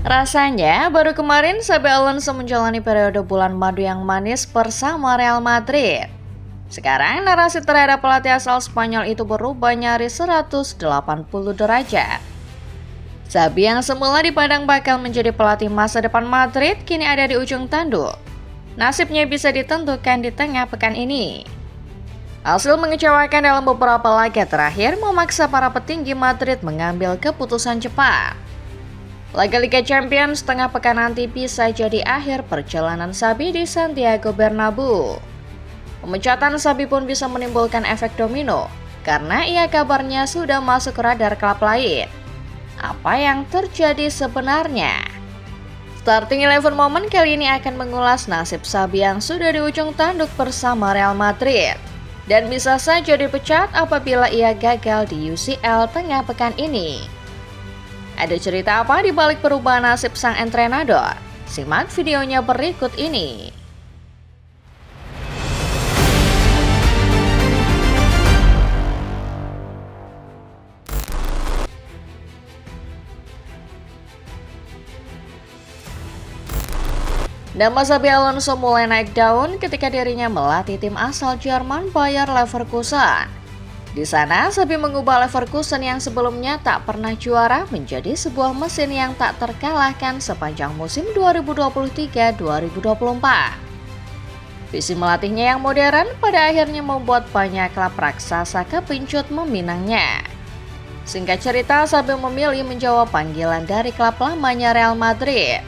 Rasanya baru kemarin Xabi Alonso menjalani periode bulan madu yang manis bersama Real Madrid. Sekarang narasi terhadap pelatih asal Spanyol itu berubah nyaris 180 derajat. Xabi yang semula dipandang bakal menjadi pelatih masa depan Madrid kini ada di ujung tanduk. Nasibnya bisa ditentukan di tengah pekan ini. Hasil mengecewakan dalam beberapa laga terakhir memaksa para petinggi Madrid mengambil keputusan cepat. Laga Liga Champions setengah pekan nanti bisa jadi akhir perjalanan Xabi di Santiago Bernabeu. Pemecatan Xabi pun bisa menimbulkan efek domino karena ia kabarnya sudah masuk radar klub lain. Apa yang terjadi sebenarnya? Starting 11 Moment kali ini akan mengulas nasib Xabi yang sudah di ujung tanduk bersama Real Madrid dan bisa saja dipecat apabila ia gagal di UCL tengah pekan ini. Ada cerita apa di balik perubahan nasib sang entrenador? Simak videonya berikut ini. Nama Xabi Alonso mulai naik daun ketika dirinya melatih tim asal Jerman Bayer Leverkusen. Di sana, Xabi mengubah Leverkusen yang sebelumnya tak pernah juara menjadi sebuah mesin yang tak terkalahkan sepanjang musim 2023-2024. Visi melatihnya yang modern pada akhirnya membuat banyak klub raksasa kepincut meminangnya. Singkat cerita, Xabi memilih menjawab panggilan dari klub lamanya Real Madrid.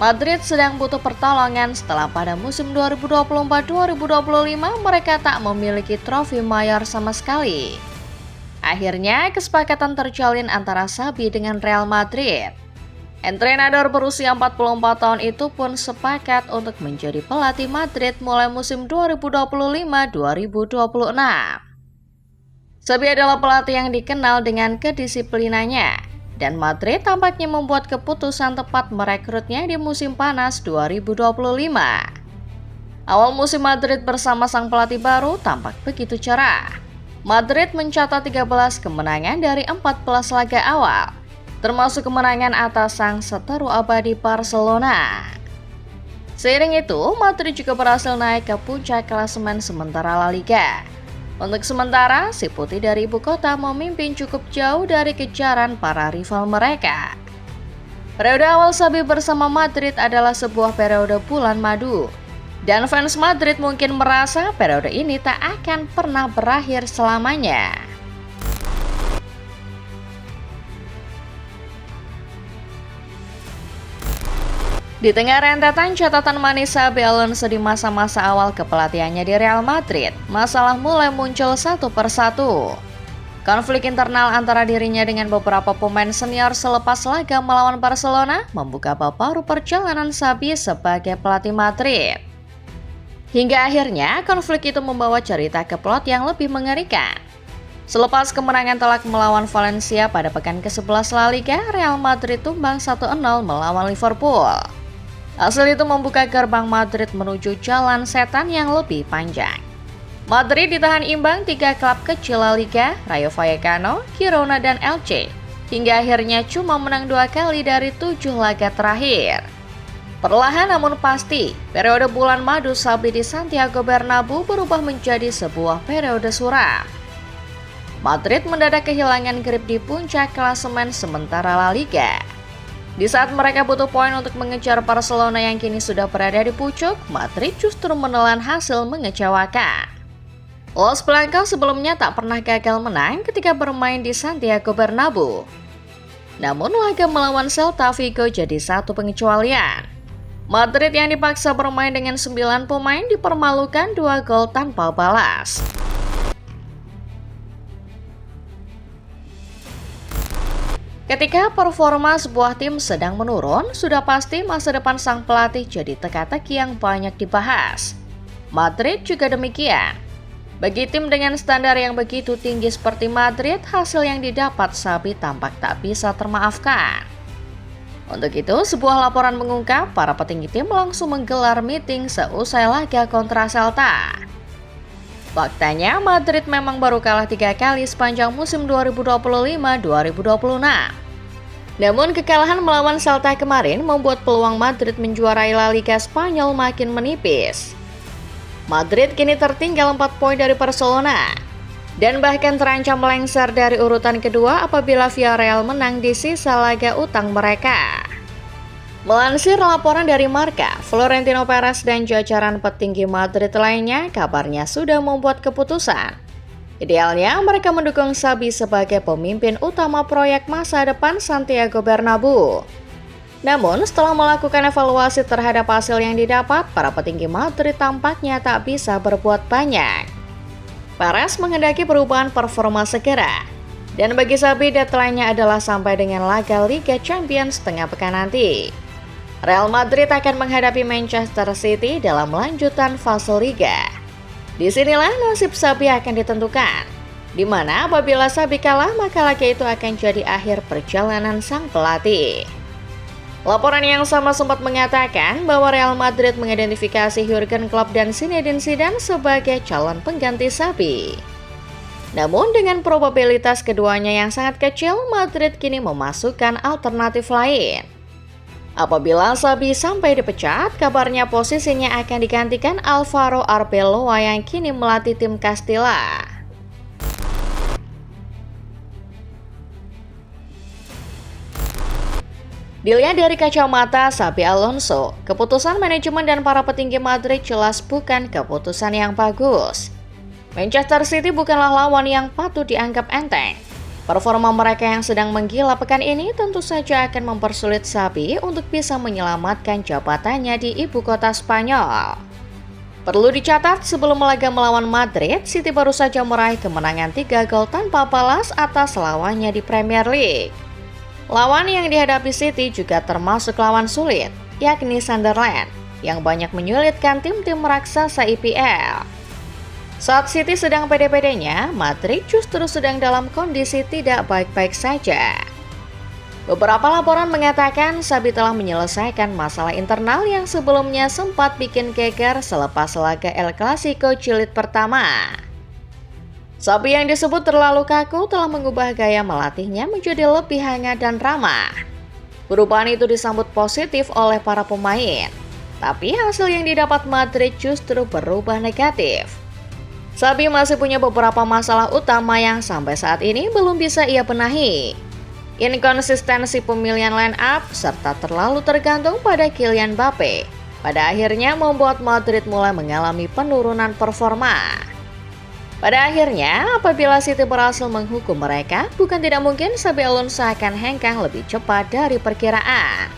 Madrid sedang butuh pertolongan setelah pada musim 2024-2025 mereka tak memiliki trofi mayor sama sekali. Akhirnya kesepakatan terjalin antara Xabi dengan Real Madrid. Entrenador berusia 44 tahun itu pun sepakat untuk menjadi pelatih Madrid mulai musim 2025-2026. Xabi adalah pelatih yang dikenal dengan kedisiplinannya. Dan Madrid tampaknya membuat keputusan tepat merekrutnya di musim panas 2025. Awal musim Madrid bersama sang pelatih baru tampak begitu cerah. Madrid mencatat 13 kemenangan dari 14 laga awal, termasuk kemenangan atas sang seteru abadi Barcelona. Seiring itu, Madrid juga berhasil naik ke puncak klasemen sementara La Liga. Untuk sementara, si putih dari ibu kota memimpin cukup jauh dari kejaran para rival mereka. Periode awal Xabi bersama Madrid adalah sebuah periode bulan madu. Dan fans Madrid mungkin merasa periode ini tak akan pernah berakhir selamanya. Di tengah rentetan catatan manis Xabi Alonso di masa-masa awal kepelatihannya di Real Madrid, masalah mulai muncul satu persatu. Konflik internal antara dirinya dengan beberapa pemain senior selepas laga melawan Barcelona membuka bab baru perjalanan Xabi sebagai pelatih Madrid. Hingga akhirnya konflik itu membawa cerita ke plot yang lebih mengerikan. Selepas kemenangan telak melawan Valencia pada pekan ke-11 La Liga, Real Madrid tumbang 1-0 melawan Liverpool. Hasil itu membuka gerbang Madrid menuju jalan setan yang lebih panjang. Madrid ditahan imbang 3 klub kecil La Liga, Rayo Vallecano, Girona, dan Elche, hingga akhirnya cuma menang 2 kali dari 7 laga terakhir. Perlahan namun pasti, periode bulan madu Xabi di Santiago Bernabeu berubah menjadi sebuah periode suram. Madrid mendadak kehilangan grip di puncak klasemen sementara La Liga. Di saat mereka butuh poin untuk mengejar Barcelona yang kini sudah berada di pucuk, Madrid justru menelan hasil mengecewakan. Los Blancos sebelumnya tak pernah gagal menang ketika bermain di Santiago Bernabeu. Namun laga melawan Celta Vigo jadi satu pengecualian. Madrid yang dipaksa bermain dengan 9 pemain dipermalukan 2 gol tanpa balas. Ketika performa sebuah tim sedang menurun, sudah pasti masa depan sang pelatih jadi teka-teki yang banyak dibahas. Madrid juga demikian. Bagi tim dengan standar yang begitu tinggi seperti Madrid, hasil yang didapat Xabi tampak tak bisa termaafkan. Untuk itu, sebuah laporan mengungkap para petinggi tim langsung menggelar meeting seusai laga kontra Celta. Faktanya, Madrid memang baru kalah 3 kali sepanjang musim 2025-2026. Namun kekalahan melawan Celta kemarin membuat peluang Madrid menjuarai La Liga Spanyol makin menipis. Madrid kini tertinggal 4 poin dari Barcelona dan bahkan terancam melengsar dari urutan kedua apabila Villarreal menang di sisa laga utang mereka. Melansir laporan dari Marca, Florentino Perez dan jajaran petinggi Madrid lainnya kabarnya sudah membuat keputusan. Idealnya mereka mendukung Xabi sebagai pemimpin utama proyek masa depan Santiago Bernabeu. Namun setelah melakukan evaluasi terhadap hasil yang didapat, para petinggi Madrid tampaknya tak bisa berbuat banyak. Perez menghendaki perubahan performa segera, dan bagi Xabi deadline-nya adalah sampai dengan laga Liga Champions tengah pekan nanti. Real Madrid akan menghadapi Manchester City dalam lanjutan fase Liga. Disinilah nasib Xabi akan ditentukan, di mana apabila Xabi kalah maka laga itu akan jadi akhir perjalanan sang pelatih. Laporan yang sama sempat mengatakan bahwa Real Madrid mengidentifikasi Jurgen Klopp dan Zinedine Zidane sebagai calon pengganti Xabi. Namun dengan probabilitas keduanya yang sangat kecil, Madrid kini memasukkan alternatif lain. Apabila Xabi sampai dipecat, kabarnya posisinya akan digantikan Alvaro Arbeloa yang kini melatih tim Castilla. Dilihat dari kacamata Xabi Alonso, keputusan manajemen dan para petinggi Madrid jelas bukan keputusan yang bagus. Manchester City bukanlah lawan yang patut dianggap enteng. Performa mereka yang sedang menggila pekan ini tentu saja akan mempersulit Xabi untuk bisa menyelamatkan jabatannya di ibu kota Spanyol. Perlu dicatat, sebelum laga melawan Madrid, City baru saja meraih kemenangan 3 gol tanpa balas atas lawannya di Premier League. Lawan yang dihadapi City juga termasuk lawan sulit, yakni Sunderland, yang banyak menyulitkan tim-tim raksasa IPL. Saat City sedang pede-pedenya, Madrid justru sedang dalam kondisi tidak baik-baik saja. Beberapa laporan mengatakan Xabi telah menyelesaikan masalah internal yang sebelumnya sempat bikin geger selepas laga El Clasico jilid pertama. Xabi yang disebut terlalu kaku telah mengubah gaya melatihnya menjadi lebih hangat dan ramah. Perubahan itu disambut positif oleh para pemain, tapi hasil yang didapat Madrid justru berubah negatif. Xabi masih punya beberapa masalah utama yang sampai saat ini belum bisa ia benahi. Inkonsistensi pemilihan line up serta terlalu tergantung pada Kylian Mbappe pada akhirnya membuat Madrid mulai mengalami penurunan performa. Pada akhirnya, apabila City berhasil menghukum mereka, bukan tidak mungkin Xabi Alonso akan hengkang lebih cepat dari perkiraan.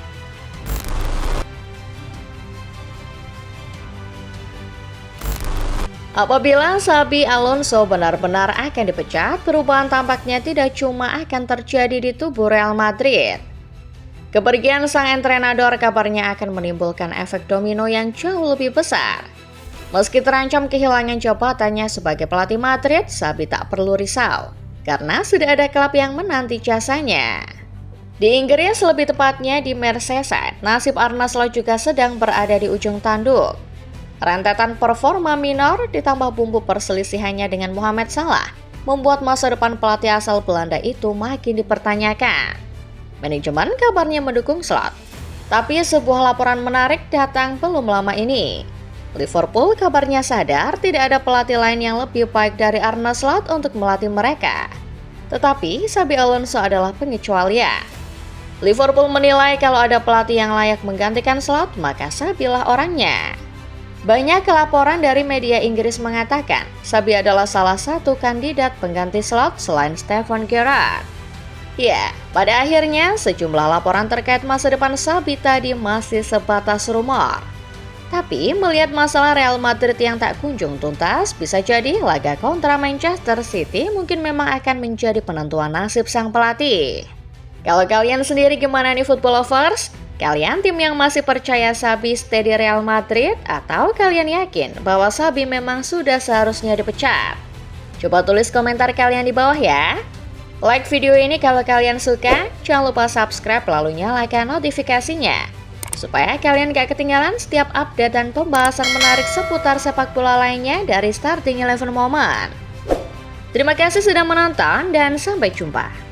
Apabila Xabi Alonso benar-benar akan dipecat, perubahan tampaknya tidak cuma akan terjadi di tubuh Real Madrid. Kepergian sang entrenador kabarnya akan menimbulkan efek domino yang jauh lebih besar. Meski terancam kehilangan jabatannya sebagai pelatih Madrid, Xabi tak perlu risau, karena sudah ada klub yang menanti jasanya. Di Inggris, lebih tepatnya di Merseyside, nasib Arne Slot juga sedang berada di ujung tanduk. Rentetan performa minor ditambah bumbu perselisihannya dengan Mohamed Salah membuat masa depan pelatih asal Belanda itu makin dipertanyakan. Manajemen kabarnya mendukung Slot, tapi sebuah laporan menarik datang belum lama ini. Liverpool kabarnya sadar tidak ada pelatih lain yang lebih baik dari Arne Slot untuk melatih mereka. Tetapi Xabi Alonso adalah pengecualian. Liverpool menilai kalau ada pelatih yang layak menggantikan Slot, maka Xabilah orangnya. Banyak laporan dari media Inggris mengatakan Xabi adalah salah satu kandidat pengganti Slot selain Steven Gerrard. Ya, pada akhirnya sejumlah laporan terkait masa depan Xabi tadi masih sebatas rumor. Tapi melihat masalah Real Madrid yang tak kunjung tuntas, bisa jadi laga kontra Manchester City mungkin memang akan menjadi penentuan nasib sang pelatih. Kalau kalian sendiri gimana nih football lovers? Kalian tim yang masih percaya Xabi stay di Real Madrid atau kalian yakin bahwa Xabi memang sudah seharusnya dipecat? Coba tulis komentar kalian di bawah ya. Like video ini kalau kalian suka, jangan lupa subscribe lalu nyalakan notifikasinya supaya kalian gak ketinggalan setiap update dan pembahasan menarik seputar sepak bola lainnya dari Starting 11 Moment. Terima kasih sudah menonton dan sampai jumpa.